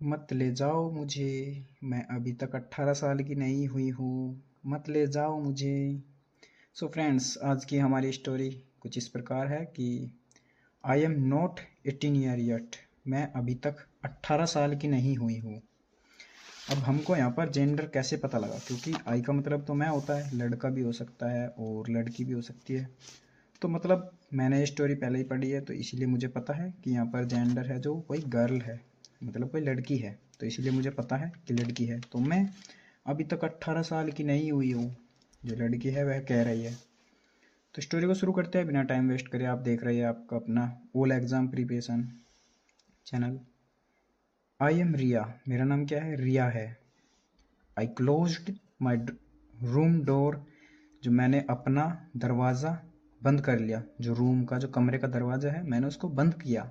मत ले जाओ मुझे, मैं अभी तक 18 साल की नहीं हुई हूँ। मत ले जाओ मुझे। सो फ्रेंड्स, आज की हमारी स्टोरी कुछ इस प्रकार है कि I am not 18 year yet. मैं अभी तक 18 साल की नहीं हुई हूँ। अब हमको यहाँ पर जेंडर कैसे पता लगा, क्योंकि आई का मतलब तो मैं होता है, लड़का भी हो सकता है और लड़की भी हो सकती है। तो मतलब मैंने ये स्टोरी पहले ही पढ़ी है, तो इसीलिए मुझे पता है कि यहाँ पर जेंडर है जो कोई गर्ल है, मतलब कोई लड़की है। तो इसीलिए मुझे पता है कि लड़की है। तो मैं अभी तक 18 साल की नहीं हुई हूँ, जो लड़की है वह कह रही है। तो स्टोरी को शुरू करते हैं बिना टाइम वेस्ट करे। आप देख रहे हैं आपका अपना all exam preparation channel. I am Riya. मेरा नाम क्या है? रिया है। I closed my room door. जो मैंने अपना दरवाज़ा बंद कर लिया, जो रूम का, जो कमरे का दरवाज़ा है, मैंने उसको बंद किया।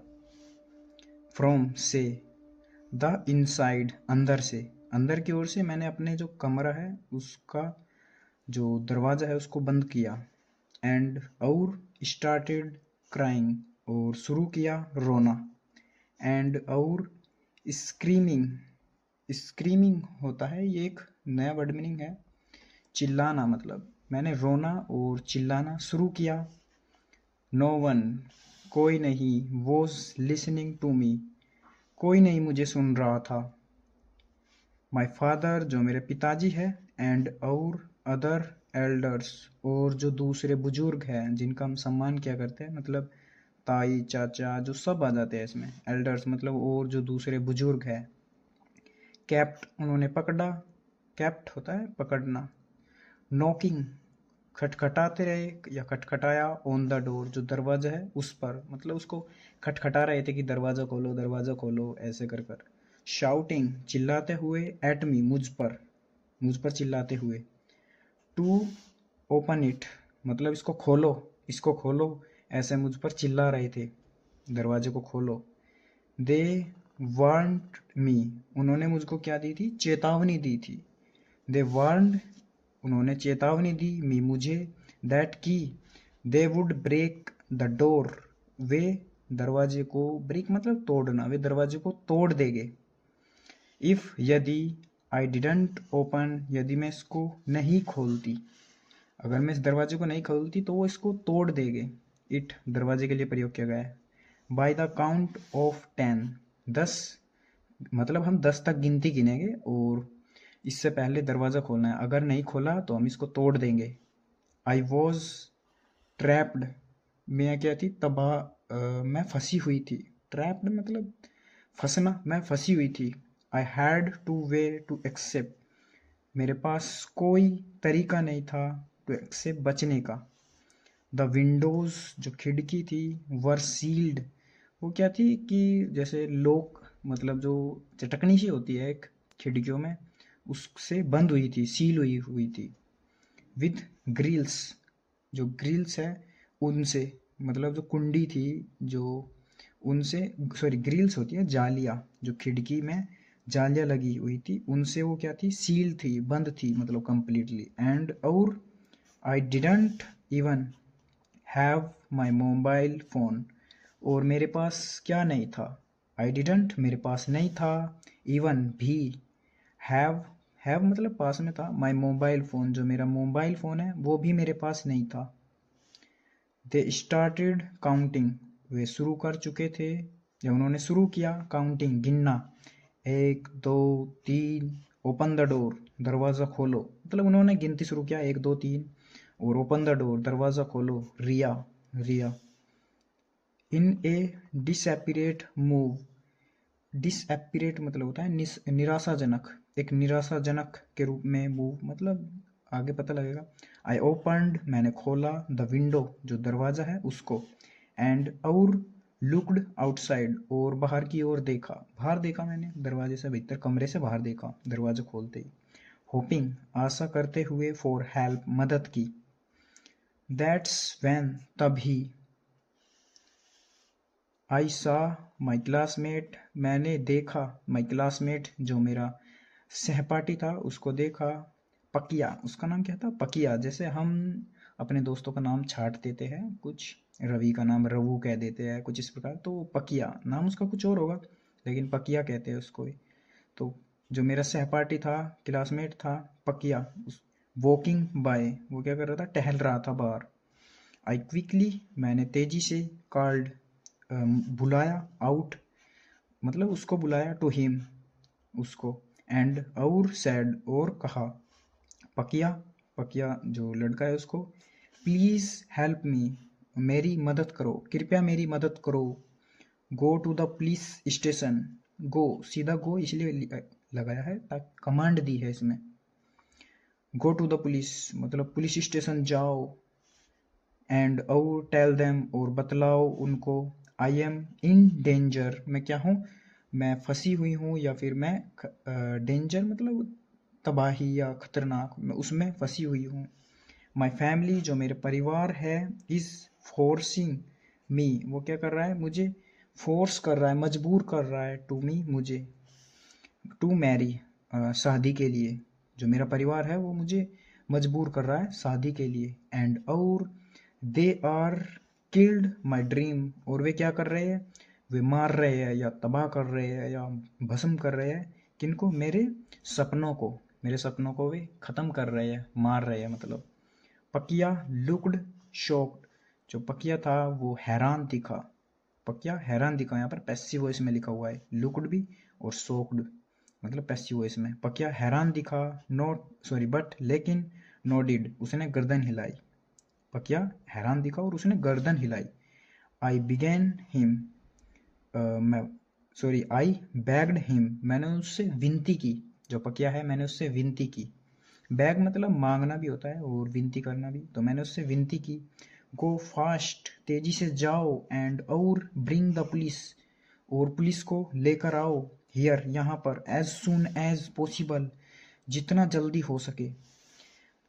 फ्रॉम से, द इनसाइड, अंदर से, अंदर की ओर से मैंने अपने जो कमरा है उसका जो दरवाज़ा है उसको बंद किया। एंड और स्टार्टेड क्राइंग, और शुरू किया रोना। एंड और स्क्रीमिंग, स्क्रीमिंग होता है, ये एक नया वर्ड मीनिंग है, चिल्लाना। मतलब मैंने रोना और चिल्लाना शुरू किया। नो वन, कोई नहीं, वॉज लिसनिंग टू मी, कोई नहीं मुझे सुन रहा था। माई फादर, जो मेरे पिताजी है, एंड और अदर एल्डर्स, और जो दूसरे बुजुर्ग हैं जिनका हम सम्मान किया करते हैं, मतलब ताई चाचा जो सब आ जाते हैं इसमें। एल्डर्स मतलब और जो दूसरे बुजुर्ग हैं। कैप्ट, उन्होंने पकड़ा। कैप्ट होता है पकड़ना। नॉकिंग, खटखटाते रहे या खटखटाया। ऑन द डोर, जो दरवाजा है उस पर, मतलब उसको खटखटा रहे थे कि दरवाज़ा खोलो दरवाज़ा खोलो, ऐसे कर कर। शाउटिंग, चिल्लाते हुए। एट मी, मुझ पर चिल्लाते हुए। टू ओपन इट, मतलब इसको खोलो, इसको खोलो, ऐसे मुझ पर चिल्ला रहे थे, दरवाजे को खोलो। दे वार्न्ड मी, उन्होंने मुझको क्या दी थी? चेतावनी दी थी। दे वार्न्ड, उन्होंने चेतावनी दी, मी मुझे, दैट की they would break the door, वे दरवाजे को, ब्रेक मतलब तोड़ना, वे दरवाजे को तोड़ देंगे। इफ़, यदि, आई डिडंट ओपन, यदि मैं इसको नहीं खोलती, अगर मैं इस दरवाजे को नहीं खोलती तो वो इसको तोड़ देंगे। इट दरवाजे के लिए प्रयोग किया गया है। बाय द काउंट ऑफ 10, 10, मतलब हम 10 तक गिनती गिनेंगे और इससे पहले दरवाज़ा खोलना है। अगर नहीं खोला तो हम इसको तोड़ देंगे। आई वॉज ट्रैप्ड, मैं क्या थी? तबाह, मैं फंसी हुई थी। ट्रैप्ड मतलब फंसना, मैं फंसी हुई थी। I had to way to accept, मेरे पास कोई तरीका नहीं था टू एक्सेप्ट, बचने का। द विंडोज़, जो खिड़की थी, वर सील्ड, वो क्या थी कि जैसे लोक, मतलब जो चटकनी सी होती है एक खिड़कियों में, उससे बंद हुई थी, सील हुई हुई थी। विद ग्रिल्स, जो ग्रिल्स है उनसे, मतलब जो कुंडी थी, जो उनसे, सॉरी ग्रिल्स होती है जालियाँ, जो खिड़की में जालियाँ लगी हुई थी उनसे वो क्या थी? सील थी, बंद थी, मतलब कंप्लीटली। एंड और I didn't even have my mobile phone, और मेरे पास क्या नहीं था? आई डिडंट, मेरे पास नहीं था। इवन, भी। हैव, हैव मतलब पास में था। माई मोबाइल फ़ोन, जो मेरा मोबाइल फ़ोन है वो भी मेरे पास नहीं था। दे स्टार्टेड काउंटिंग, वे शुरू कर चुके थे या उन्होंने शुरू किया काउंटिंग, गिनना। एक दो तीन, ओपन द डोर, दरवाज़ा खोलो, मतलब उन्होंने गिनती शुरू किया, एक दो तीन, और ओपन द डोर, दरवाज़ा खोलो। रिया, रिया। इन ए डिसएपरेट मूव, डिसएपरेट मतलब होता है निराशाजनक, एक निराशाजनक के रूप में। मूव मतलब आगे पता लगेगा। आई ओपनड, मैंने खोला। द विंडो, जो दरवाज़ा है उसको। एंड और लुकड आउटसाइड, और बाहर की ओर देखा, बाहर देखा मैंने, दरवाजे से भीतर, कमरे से बाहर देखा दरवाज़ा खोलते ही। होपिंग, आशा करते हुए। फॉर हेल्प, मदद की। दैट्स व्हेन, तभी। आई सा माई क्लासमेट, मैंने देखा। माई क्लासमेट, जो मेरा सहपाठी था, उसको देखा। पकिया, उसका नाम क्या था? पकिया। जैसे हम अपने दोस्तों का नाम छाट देते हैं, कुछ रवि का नाम रवु कह देते हैं, कुछ इस प्रकार। तो पकिया नाम उसका कुछ और होगा, लेकिन पकिया कहते हैं उसको। तो जो मेरा सहपाठी था, क्लासमेट था, पकिया, वॉकिंग बाय, वो क्या कर रहा था, टहल रहा था बाहर। आई क्विकली, मैंने तेजी से, कॉल्ड, बुलाया, आउट मतलब उसको बुलाया, टू हिम, उसको, एंड और सैड, और कहा, पकिया, पकिया जो लड़का है उसको, प्लीज़ हेल्प मी, मेरी मदद करो, कृपया मेरी मदद करो, go to the police station, go, सीधा गो इसलिए लगाया है ताकि कमांड दी है इसमें, गो टू द पुलिस मतलब पुलिस स्टेशन जाओ, एंड और टेल देम और बतलाओ उनको, आई एम इन डेंजर, मैं क्या हूँ, मैं फंसी हुई हूँ, या फिर मैं डेंजर मतलब तबाही या खतरनाक, मैं उसमें फंसी हुई हूँ। माई फैमिली जो मेरे परिवार है, इज़ फोर्सिंग मी, वो क्या कर रहा है, मुझे फोर्स कर रहा है, मजबूर कर रहा है, टू मी, मुझे, टू मैरी, शादी के लिए, जो मेरा परिवार है वो मुझे मजबूर कर रहा है शादी के लिए, एंड और they are killed my dream, और वे क्या कर रहे हैं, वे मार रहे हैं या तबाह कर रहे हैं या भस्म कर रहे हैं, किनको, सपनों को मेरे सपनों को वे ख़त्म कर रहे हैं, मार रहे हैं मतलब। पकिया लुक्ड शॉक्ड, जो पकिया था वो हैरान दिखा, पकिया हैरान दिखा, यहाँ पर पैसिव वॉइस में लिखा हुआ है, लुक्ड भी और शॉक्ड मतलब पैसिव वॉइस में। पकिया हैरान दिखा, नॉट सॉरी बट लेकिन, नोडिड उसने गर्दन हिलाई, पकिया हैरान दिखा और उसने गर्दन हिलाई। आई बिगेन हिम, मैं सॉरी आई बैग्ड हिम, मैंने उससे विनती की, जो पकिया है मैंने उससे विनती की, बैग मतलब मांगना भी होता है और विनती करना भी, तो मैंने उससे विनती की, गो फास्ट तेजी से जाओ, एंड और ब्रिंग द पुलिस, और पुलिस को लेकर आओ, हियर यहाँ पर, एज सुन एज पॉसिबल, जितना जल्दी हो सके,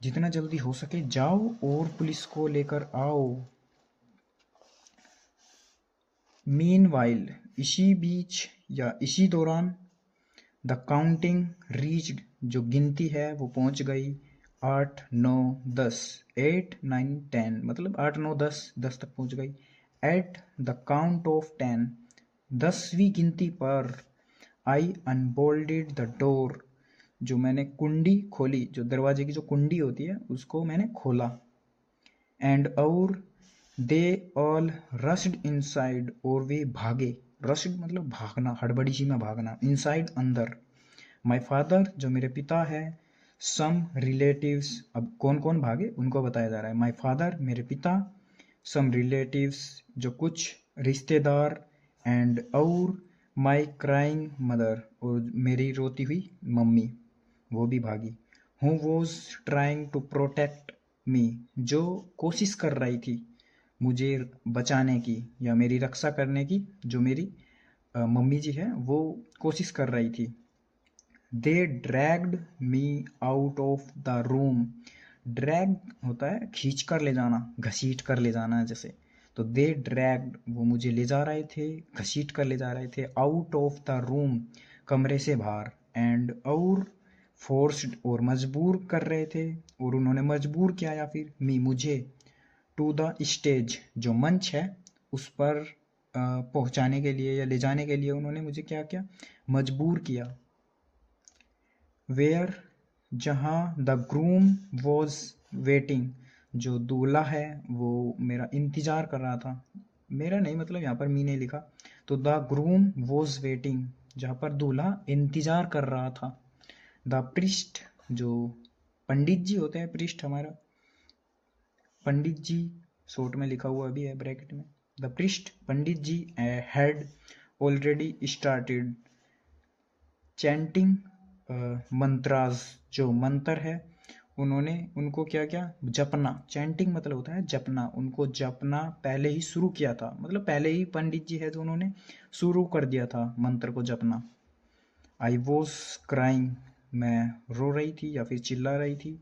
जितना जल्दी हो सके जाओ और पुलिस को लेकर आओ। मीन वाइल, इसी बीच या इसी दौरान, द काउंटिंग रीच्ड, जो गिनती है वो पहुंच गई, 8 9 10, 8 9 10 मतलब 8 9 10 तक पहुंच गई। एट द काउंट ऑफ 10, 10वीं गिनती पर, आई अनबोल्डेड द डोर, जो मैंने कुंडी खोली, जो दरवाजे की जो कुंडी होती है उसको मैंने खोला, एंड और दे ऑल रश्ड इनसाइड, और वे भागे, रश्ड मतलब भागना, हड़बड़ी सी में भागना, इनसाइड अंदर। माई फादर जो मेरे पिता है, सम रिलेटिव्स, अब कौन कौन भागे उनको बताया जा रहा है, माई फादर मेरे पिता, सम रिलेटिव्स जो कुछ रिश्तेदार, एंड और माई क्राइंग मदर, और मेरी रोती हुई मम्मी, वो भी भागी। Who was trying to protect me, जो कोशिश कर रही थी मुझे बचाने की या मेरी रक्षा करने की, जो मेरी मम्मी जी है वो कोशिश कर रही थी। They dragged me out of the room, drag होता है खींच कर ले जाना, घसीट कर ले जाना जैसे, तो दे ड्रैग्ड वो मुझे ले जा रहे थे, घसीट कर ले जा रहे थे, आउट ऑफ द रूम कमरे से बाहर, एंड और फोर्स्ड और मजबूर कर रहे थे, और उन्होंने मजबूर किया या फिर मुझे, टू द स्टेज जो मंच है उस पर पहुंचाने के लिए या ले जाने के लिए उन्होंने मुझे क्या किया, मजबूर किया। वेयर जहाँ, द ग्रूम वॉज वेटिंग, जो दूल्हा है वो मेरा इंतज़ार कर रहा था, मेरा नहीं मतलब यहाँ पर मी ने लिखा, तो द ग्रूम वॉज वेटिंग, जहाँ पर दूल्हा इंतज़ार कर रहा था। द प्रिस्ट जो पंडित जी होते हैं, प्रिस्ट हमारा पंडित जी शॉर्ट में लिखा हुआ भी है ब्रैकेट में, the priest pandit ji had already started chanting mantras, जो मंत्र है उन्होंने उनको क्या क्या जपना, चैंटिंग मतलब होता है जपना, उनको जपना पहले ही शुरू किया था, मतलब पहले ही पंडित जी है जो उन्होंने शुरू कर दिया था मंत्र को जपना। आई वॉज क्राइंग, मैं रो रही थी या फिर चिल्ला रही थी,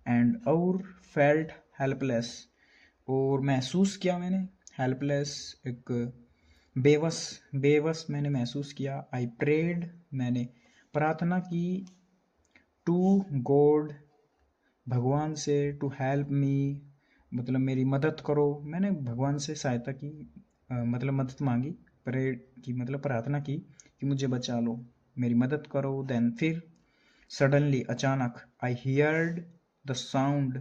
एंड और फेल्ट हेल्पलेस, और महसूस किया मैंने, हेल्पलेस एक बेबस, बेबस मैंने महसूस किया। आई प्रेड मैंने प्रार्थना की, टू गॉड भगवान से, टू हेल्प मी मतलब मेरी मदद करो, मैंने भगवान से सहायता की, मतलब मदद मांगी, प्रे की मतलब प्रार्थना की कि मुझे बचा लो। मेरी मदद करो। देन फिर सडनली अचानक आई हियर्ड द साउंड,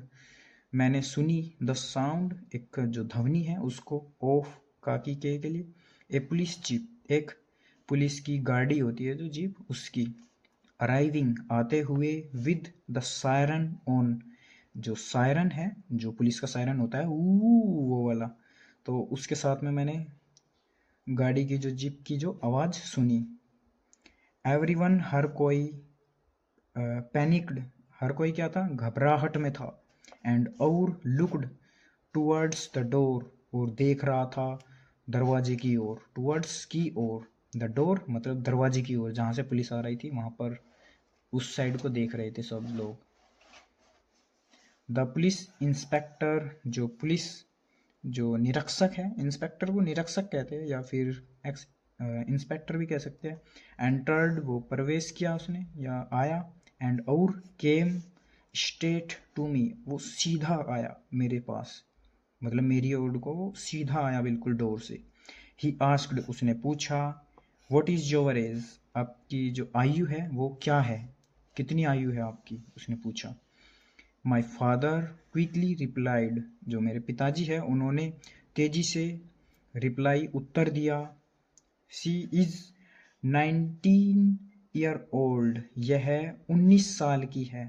मैंने सुनी द साउंड एक जो ध्वनि है उसको, ऑफ काकी के लिए, ए पुलिस जीप एक पुलिस की गाड़ी होती है जो जीप उसकी, अराइविंग आते हुए, विद द सायरन ऑन, जो सायरन है जो पुलिस का सायरन होता है वो वाला, तो उसके साथ में मैंने गाड़ी की जो जीप की जो आवाज़ सुनी। एवरीवन हर कोई, पैनिक्ड हर कोई क्या था, घबराहट में था। एंड और लुक्ड टूवर्ड्स द डोर, और देख रहा था दरवाजे की ओर, टूवर्ड्स की ओर, द डोर मतलब दरवाजे की ओर जहाँ से पुलिस आ रही थी वहाँ पर उस साइड को देख रहे थे सब लोग। द पुलिस इंस्पेक्टर, जो पुलिस जो निरीक्षक है, इंस्पेक्टर को निरीक्षक कहते हैं या फिर एक्स इंस्पेक्टर भी कह सकते हैं। एंटर्ड वो प्रवेश किया उसने या आया। एंड और केम स्ट्रेट टू मी, वो सीधा आया मेरे पास, मतलब मेरी ओर को वो सीधा आया बिल्कुल डोर से। ही आस्क्ड, उसने पूछा, व्हाट इज योर एज, आपकी जो आयु है वो क्या है, कितनी आयु है आपकी, उसने पूछा। माई फादर क्विकली रिप्लाइड, जो मेरे पिताजी है उन्होंने तेजी से रिप्लाई उत्तर दिया। शी इज 19 ईयर ओल्ड, यह 19 साल की है।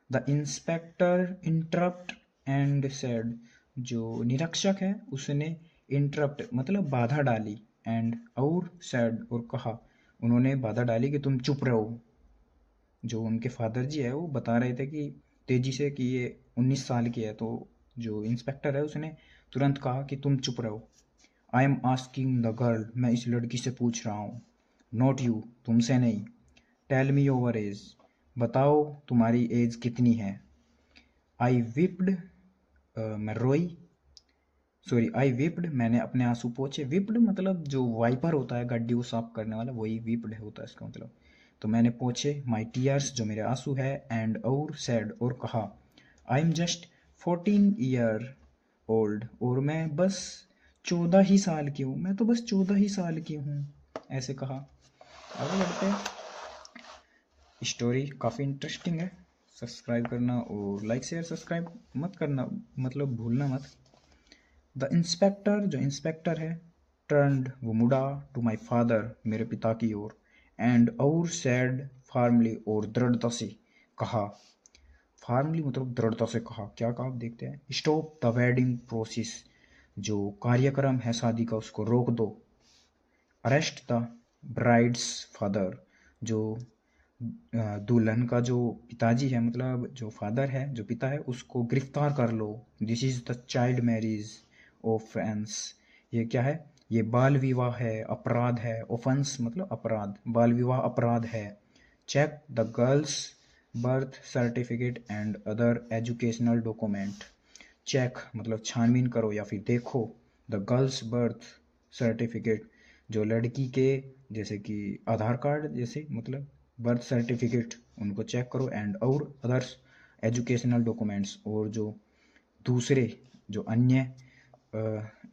The inspector interrupt and said, जो निरीक्षक है उसने इंटरप्ट मतलब बाधा डाली, एंड और सेड और कहा, उन्होंने बाधा डाली कि तुम चुप रहो। जो उनके फादर जी है वो बता रहे थे कि तेजी से कि ये 19 साल की है, तो जो इंस्पेक्टर है उसने तुरंत कहा कि तुम चुप रहो। I am asking the girl, मैं इस लड़की से पूछ रहा हूँ, नॉट यू, तुमसे नहीं। टेल मी योर एज, बताओ तुम्हारी एज कितनी है। आई विप्ड, मैं रोई, सॉरी आई विप्ड, मैंने अपने आंसू पोंछे। विप्ड मतलब जो वाइपर होता है गड्डी को साफ करने वाला, वही विप्ड होता है इसका मतलब। तो मैंने पोंछे माई टीयर्स, जो मेरे आंसू है। एंड और सैड, और कहा, I am just 14 year old, और मैं बस 14 ही साल की हूँ, मैं तो बस 14 ही साल की हूँ, ऐसे कहा। आगे बढ़ते हैं। स्टोरी काफ़ी इंटरेस्टिंग है। सब्सक्राइब करना और लाइक शेयर सब्सक्राइब मत करना, मतलब भूलना मत। द इंस्पेक्टर, जो इंस्पेक्टर है, टर्न्ड, वो मुड़ा, टू माई फादर, मेरे पिता की ओर। एंड और सैड फार्मली, और दृढ़ता से कहा, फार्मली मतलब दृढ़ता से कहा, क्या कहा आप देखते हैं। स्टॉप द वेडिंग प्रोसेस, जो कार्यक्रम है शादी का उसको रोक दो। अरेस्ट द ब्राइड्स फादर, जो दुल्हन का जो पिताजी है मतलब जो फादर है जो पिता है उसको गिरफ्तार कर लो। This is the child marriage offence, ये क्या है, ये बाल विवाह है, अपराध है। ऑफेंस मतलब अपराध, बाल विवाह अपराध है। Check the girls birth certificate and other educational document, check मतलब छानबीन करो या फिर देखो, द गर्ल्स बर्थ सर्टिफिकेट, जो लड़की के जैसे कि आधार कार्ड जैसे मतलब बर्थ सर्टिफिकेट, उनको चेक करो। एंड और अदर्स एजुकेशनल डॉक्यूमेंट्स, और जो दूसरे जो अन्य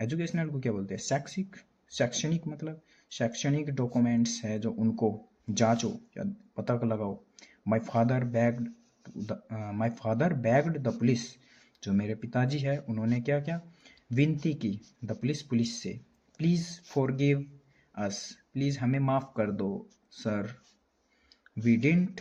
एजुकेशनल को क्या बोलते हैं, शैक्षिक, शैक्षणिक मतलब शैक्षणिक डॉक्यूमेंट्स है जो उनको जांचो या पता लगाओ। My father begged my father begged the police, जो मेरे पिताजी है उन्होंने क्या क्या विनती की, द पुलिस पुलिस से, प्लीज़ फॉरगिव अस, प्लीज़ हमें माफ़ कर दो sir. We didn't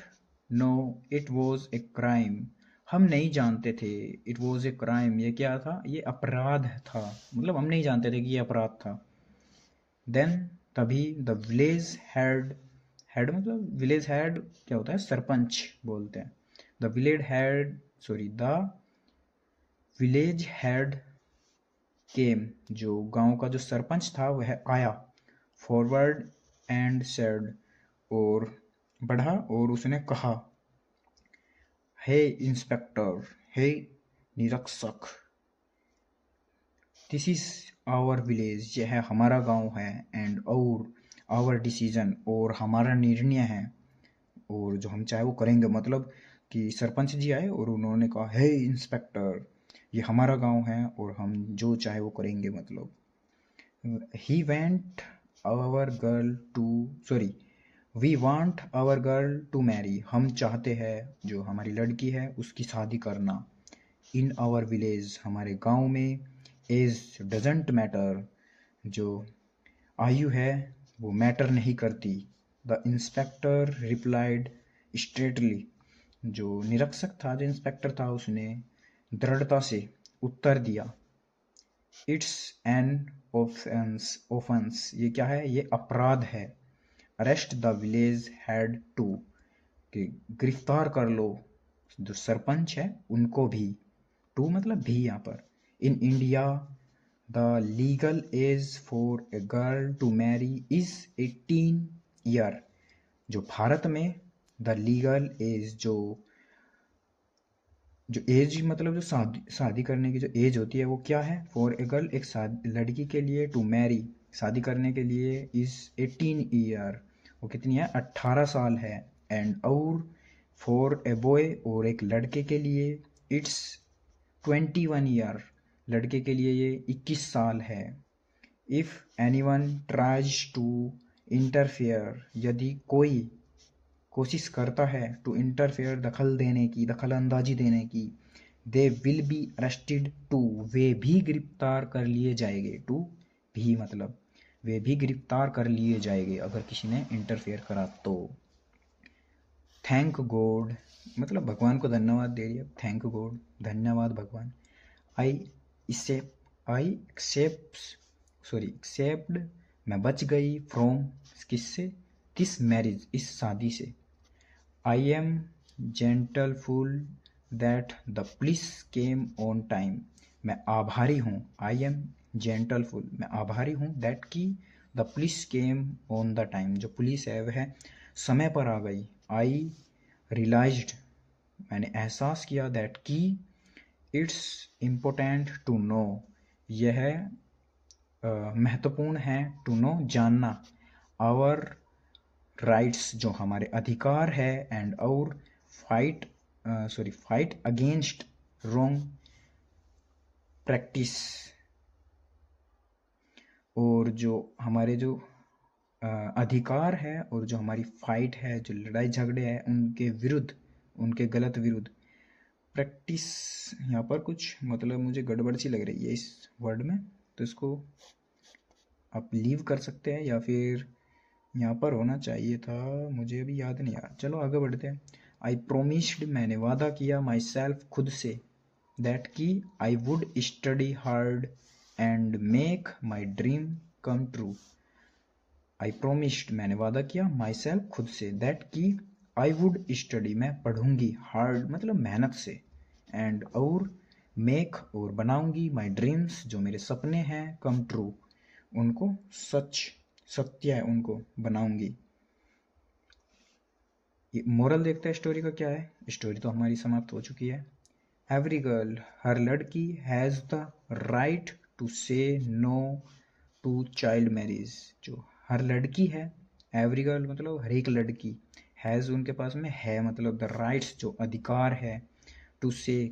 know it was a crime, हम नहीं जानते थे। इट वॉज ए क्राइम, ये क्या था, ये अपराध था, मतलब हम नहीं जानते थे कि ये अपराध था। देन तभी द विलेज हेड, हेड मतलब विलेज हेड क्या होता है, सरपंच बोलते हैं। The village head, sorry the village head came, जो गांव का जो सरपंच था वह आया। फॉरवर्ड एंड सेड, और बढ़ा और उसने कहा, हे इंस्पेक्टर, हे निरीक्षक, दिस इज आवर विलेज, यह हमारा गांव है। एंड और आवर डिसीजन, और हमारा निर्णय है, और जो हम चाहे वो करेंगे, मतलब कि सरपंच जी आए और उन्होंने कहा, हे इंस्पेक्टर, ये हमारा गांव है और हम जो चाहे वो करेंगे, मतलब he went our girl to, sorry we want our girl to marry, हम चाहते हैं जो हमारी लड़की है उसकी शादी करना। इन आवर विलेज, हमारे गांव में। एज डजेंट मैटर, जो आयु है वो मैटर नहीं करती। द इंस्पेक्टर रिप्लाइड स्ट्रेटली, जो निरीक्षक था, जो इंस्पेक्टर था, उसने दृढ़ता से उत्तर दिया। इट्स एन ऑफेंस, ये क्या है, ये अपराध है। Arrest the village head too, कि गिरफ्तार कर लो जो सरपंच है उनको भी। टू मतलब भी यहाँ पर। In India the legal age for a girl to marry is 18 year, जो भारत में द लीगल एज, जो एज मतलब जो शादी करने की जो एज होती है वो क्या है, फॉर ए गर्ल, एक लड़की के लिए, टू मैरी, शादी करने के लिए, इज 18 ईयर, वो कितनी है, 18 साल है। एंड और फॉर ए बॉय, और एक लड़के के लिए, इट्स 21 ईयर, लड़के के लिए ये 21 साल है। If anyone tries to interfere, यदि कोई कोशिश करता है, टू इंटरफेयर, दखल देने की, दखल अंदाजी देने की, they will be arrested too, वे भी गिरफ्तार कर लिए जाएंगे। टू भी मतलब वे भी गिरफ्तार कर लिए जाएंगे अगर किसी ने इंटरफेयर करा तो। थैंक गॉड, मतलब भगवान को धन्यवाद दे रही है। थैंक गॉड, धन्यवाद भगवान। आई एक्सेप्ट, मैं बच गई, फ्रॉम, किससे, दिस मैरिज, इस शादी से। I am gentleful that the police came on time, मैं आभारी हूँ। आई एम जेंटलफुल, मैं आभारी हूँ, दैट की the police came on the time, जो पुलिस है वह समय पर आ गई। आई रियलाइज्ड, मैंने एहसास किया, दैट की इट्स इम्पोर्टेंट टू नो, यह महत्वपूर्ण है, टू नो, जानना, आवर राइट्स, जो हमारे अधिकार है, एंड और फाइट अगेंस्ट रॉन्ग प्रैक्टिस, और जो हमारे जो अधिकार है और जो हमारी फाइट है, जो लड़ाई झगड़े हैं उनके विरुद्ध, उनके गलत विरुद्ध। प्रैक्टिस यहाँ पर कुछ मतलब मुझे गड़बड़ सी लग रही है इस वर्ड में, तो इसको आप लीव कर सकते हैं, या फिर यहाँ पर होना चाहिए था, मुझे अभी याद नहीं आ रहा। चलो आगे बढ़ते हैं। आई प्रोमिस्ड, मैंने वादा किया, माई सेल्फ, खुद से, दैट की I would study hard and make my dream come true. I promised, मैंने वादा किया, माई सेल्फ, खुद से, दैट की आई वुड स्टडी, मैं पढ़ूंगी, हार्ड मतलब मेहनत से, एंड और मेक, और बनाऊंगी, माई ड्रीम्स, जो मेरे सपने हैं, कम ट्रू, उनको सत्य है, उनको बनाऊंगी। ये मोरल देखते हैं स्टोरी का क्या है। स्टोरी तो हमारी समाप्त हो चुकी है। एवरी गर्ल, हर लड़की, हैज़ द राइट टू से नो टू चाइल्ड मैरिज, जो हर लड़की है, एवरी गर्ल मतलब हर एक लड़की, हैज़ उनके पास में है मतलब द राइट्स, जो अधिकार है, टू से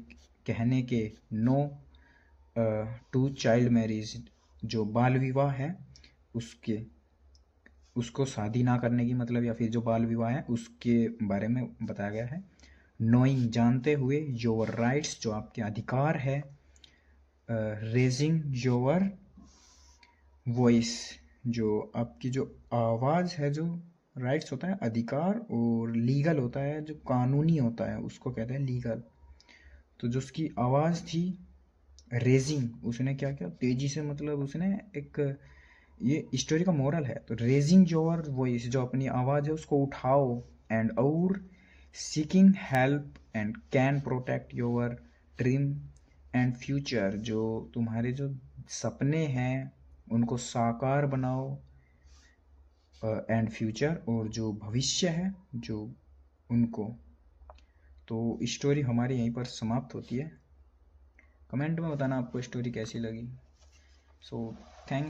कहने के, नो टू चाइल्ड मैरिज, जो बाल विवाह है उसको शादी ना करने की मतलब, या फिर जो बाल विवाह है उसके बारे में बताया गया है। नोइंग, जानते हुए, योर राइट्स, जो आपके अधिकार है, रेजिंग योर वॉइस, जो आपकी जो आवाज़ है, जो राइट्स होता है अधिकार, और लीगल होता है जो कानूनी होता है, उसको कहते हैं लीगल। तो जो उसकी आवाज़ थी, रेजिंग, उसने क्या किया, तेजी से, मतलब उसने एक, ये स्टोरी का मोरल है, तो रेजिंग योर वॉइस, जो अपनी आवाज़ है उसको उठाओ, एंड और seeking help and can protect your dream and future, जो तुम्हारे जो सपने हैं उनको साकार बनाओ, एंड फ्यूचर, और जो भविष्य है जो उनको। तो स्टोरी हमारी यहीं पर समाप्त होती है। कमेंट में बताना आपको स्टोरी कैसी लगी। So thank